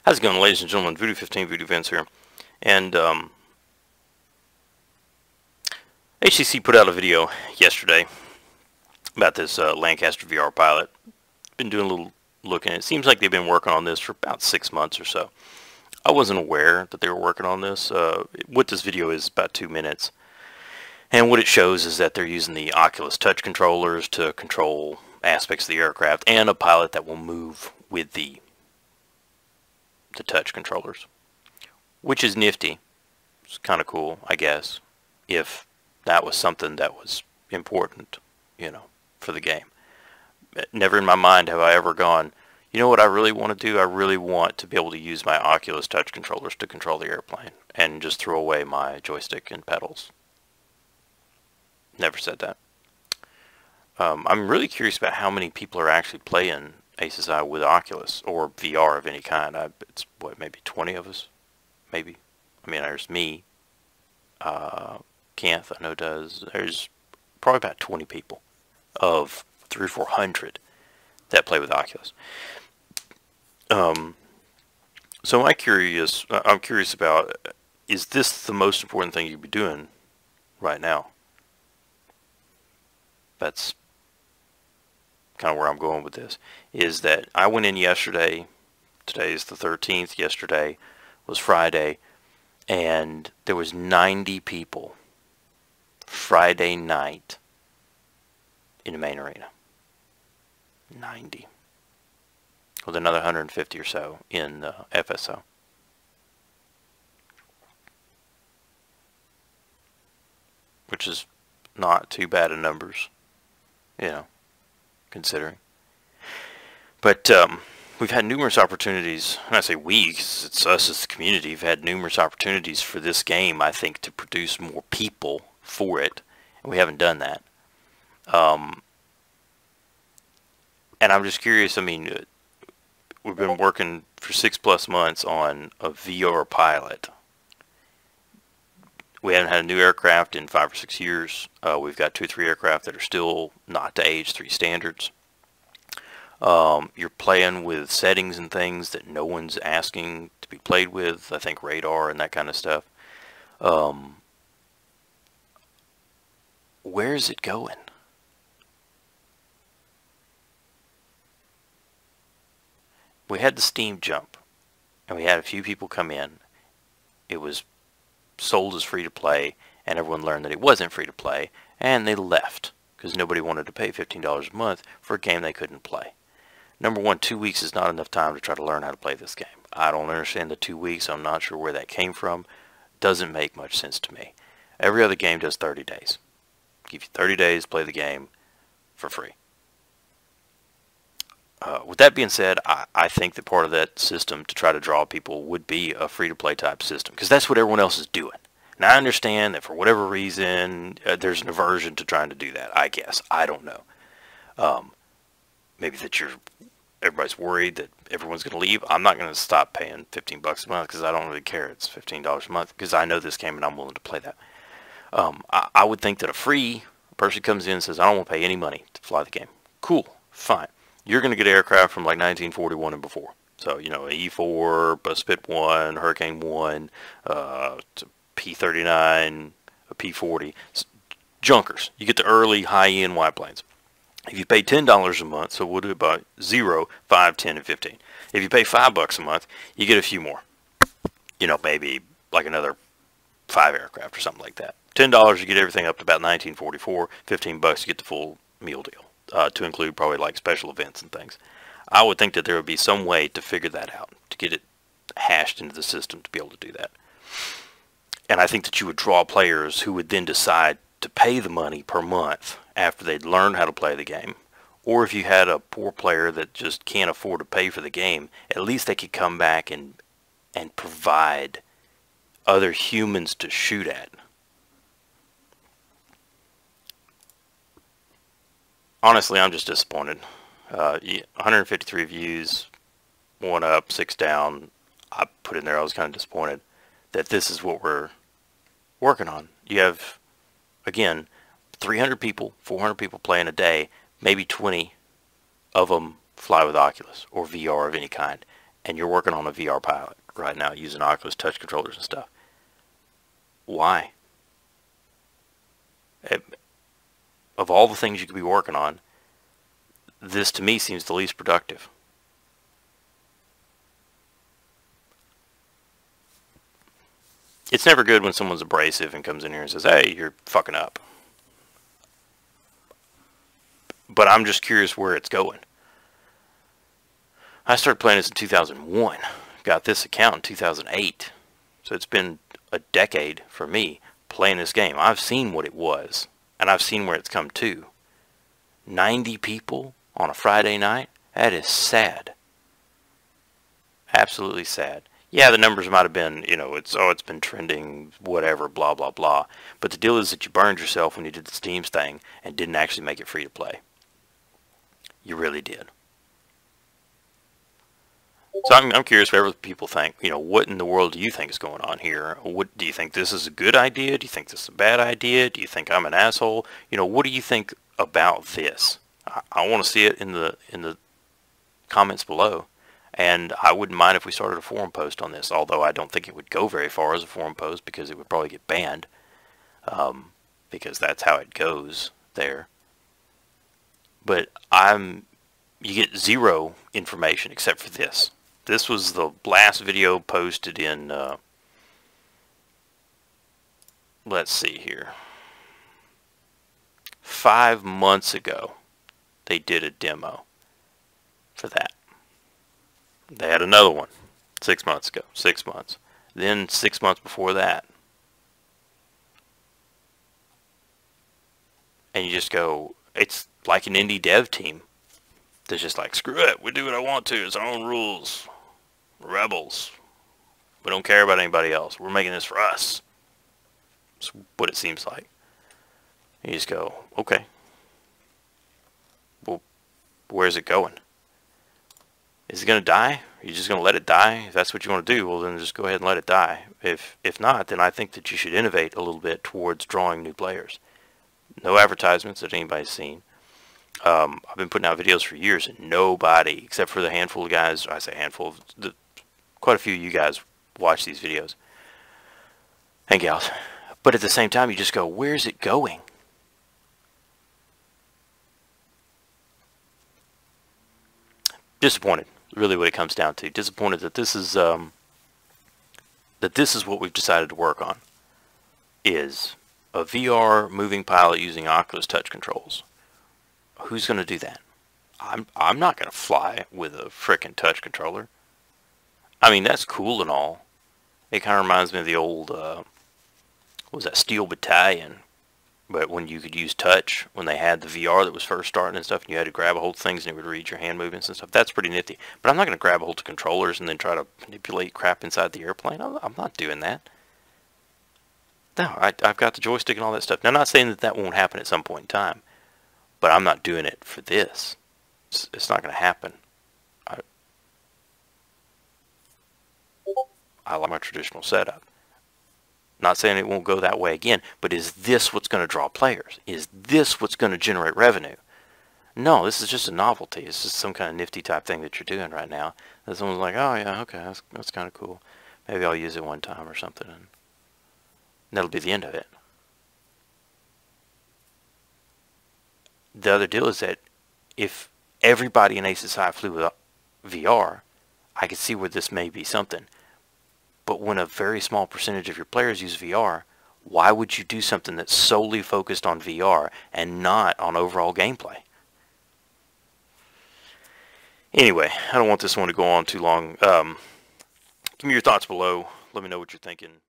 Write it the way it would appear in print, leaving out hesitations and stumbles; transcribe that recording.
How's it going, ladies and gentlemen? Voodoo15, VuduVince here. And HTC put out a video yesterday about this Lancaster VR pilot. Been doing a little looking. It seems like they've been working on this for about 6 months or so. I wasn't aware that they were working on this. What this video is about 2 minutes. And what it shows is that they're using the Oculus touch controllers to control aspects of the aircraft and a pilot that will move with the touch controllers, which is nifty. It's kind of cool, I guess, if that was something that was important, for the game. Never in my mind have I ever gone, you know what I really want to do? I really want to be able to use my Oculus touch controllers to control the airplane and just throw away my joystick and pedals. Never said that. I'm really curious about how many people are actually playing ASSI with Oculus or VR of any kind. It's what, maybe 20 of us, maybe. I mean, there's me, Kent, I know does. There's probably about 20 people of 300 or 400 that play with Oculus. So I'm curious about, is this the most important thing you'd be doing right now? That's kind of where I'm going with this, is that I went in yesterday. Today is the 13th. Yesterday was Friday, and there was 90 people Friday night in the main arena. 90. With another 150 or so in FSO. Which is not too bad of numbers, considering. But we've had numerous opportunities, and I say we, because it's us as the community, have had numerous opportunities for this game, I think, to produce more people for it, and we haven't done that. And I'm just curious, I mean, we've been working for 6+ months on a VR pilot. We haven't had a new aircraft in 5 or 6 years. We've got 2 or 3 aircraft that are still not to age 3 standards. You're playing with settings and things that no one's asking to be played with. I think radar and that kind of stuff. Where is it going? We had the Steam jump, and we had a few people come in. It was sold as free to play, and everyone learned that it wasn't free to play, and they left because nobody wanted to pay $15 a month for a game they couldn't play. Number one, 2 weeks is not enough time to try to learn how to play this game. I don't understand the 2 weeks. I'm not sure where that came from. Doesn't make much sense to me. Every other game does 30 days. Give you 30 days, play the game for free. With that being said, I think that part of that system to try to draw people would be a free-to-play type system, because that's what everyone else is doing. Now, I understand that for whatever reason, there's an aversion to trying to do that, I guess. I don't know. Maybe that everybody's worried that everyone's going to leave. I'm not going to stop paying $15 a month because I don't really care. It's $15 a month because I know this game and I'm willing to play that. I would think that a free person comes in and says, I don't want to pay any money to fly the game. Cool, fine. You're going to get aircraft from like 1941 and before. So, an E4, a Spit 1, Hurricane 1, P-39, a P-40. Junkers. You get the early high-end white planes. If you pay $10 a month, so we'll do about 0, 5, 10, and 15. If you pay $5 a month, you get a few more. Maybe like another 5 aircraft or something like that. $10, you get everything up to about 1944. $15, you get the full meal deal. To include probably like special events and things. I would think that there would be some way to figure that out, to get it hashed into the system to be able to do that. And I think that you would draw players who would then decide to pay the money per month after they'd learned how to play the game. Or if you had a poor player that just can't afford to pay for the game, at least they could come back and provide other humans to shoot at. Honestly, I'm just disappointed. 153 views, 1 up, 6 down. I put in there I was kind of disappointed that this is what we're working on. You have, again, 300 people, 400 people playing a day. Maybe 20 of them fly with Oculus or VR of any kind. and you're working on a VR pilot right now using Oculus touch controllers and stuff. Why? Of all the things you could be working on, this to me seems the least productive. It's never good when someone's abrasive and comes in here and says, hey, you're fucking up. But I'm just curious where it's going. I started playing this in 2001. Got this account in 2008. So it's been a decade for me playing this game. I've seen what it was, and I've seen where it's come to. 90 people on a Friday night? That is sad. Absolutely sad. Yeah, the numbers might have been, you know, it's been trending, whatever, blah, blah, blah. But the deal is that you burned yourself when you did the Steam thing and didn't actually make it free to play. You really did. So I'm curious what other people think. You know, what in the world do you think is going on here? What do you think this is a good idea? Do you think this is a bad idea? Do you think I'm an asshole? You know, what do you think about this? I want to see it in the comments below. And I wouldn't mind if we started a forum post on this, although I don't think it would go very far as a forum post because it would probably get banned, because that's how it goes there. But you get zero information except for this. This was the last video posted in, let's see here, 5 months ago they did a demo for that. They had another one 6 months ago, 6 months. Then 6 months before that. And you just go, it's like an indie dev team that's just like, screw it, we do what I want to, it's our own rules. We're rebels. We don't care about anybody else. We're making this for us. That's what it seems like. You just go, okay. Well, where's it going? Is it going to die? Are you just going to let it die? If that's what you want to do, well then just go ahead and let it die. If not, then I think that you should innovate a little bit towards drawing new players. No advertisements that anybody's seen. I've been putting out videos for years and nobody, except for the handful of guys, I say handful, quite a few of you guys watch these videos. And gals. But at the same time, you just go, where's it going? Disappointed. Really what it comes down to. Disappointed that this is what we've decided to work on. Is a VR moving pilot using Oculus touch controls. Who's going to do that? I'm not going to fly with a frickin' touch controller. I mean, that's cool and all. It kind of reminds me of the old, what was that, Steel Battalion. But when you could use touch, when they had the VR that was first starting and stuff, and you had to grab a hold of things and it would read your hand movements and stuff, that's pretty nifty. But I'm not going to grab a hold of controllers and then try to manipulate crap inside the airplane. I'm not doing that. No, I've got the joystick and all that stuff. Now, I'm not saying that won't happen at some point in time, but I'm not doing it for this. It's not going to happen. I like my traditional setup. Not saying it won't go that way again, but is this what's going to draw players? Is this what's going to generate revenue? No, this is just a novelty. It's just some kind of nifty type thing that you're doing right now. And someone's like, oh yeah, okay, that's kind of cool. Maybe I'll use it one time or something, and that'll be the end of it. The other deal is that if everybody in Aces High flew with VR, I could see where this may be something. But when a very small percentage of your players use VR, why would you do something that's solely focused on VR and not on overall gameplay? Anyway, I don't want this one to go on too long. Give me your thoughts below. Let me know what you're thinking.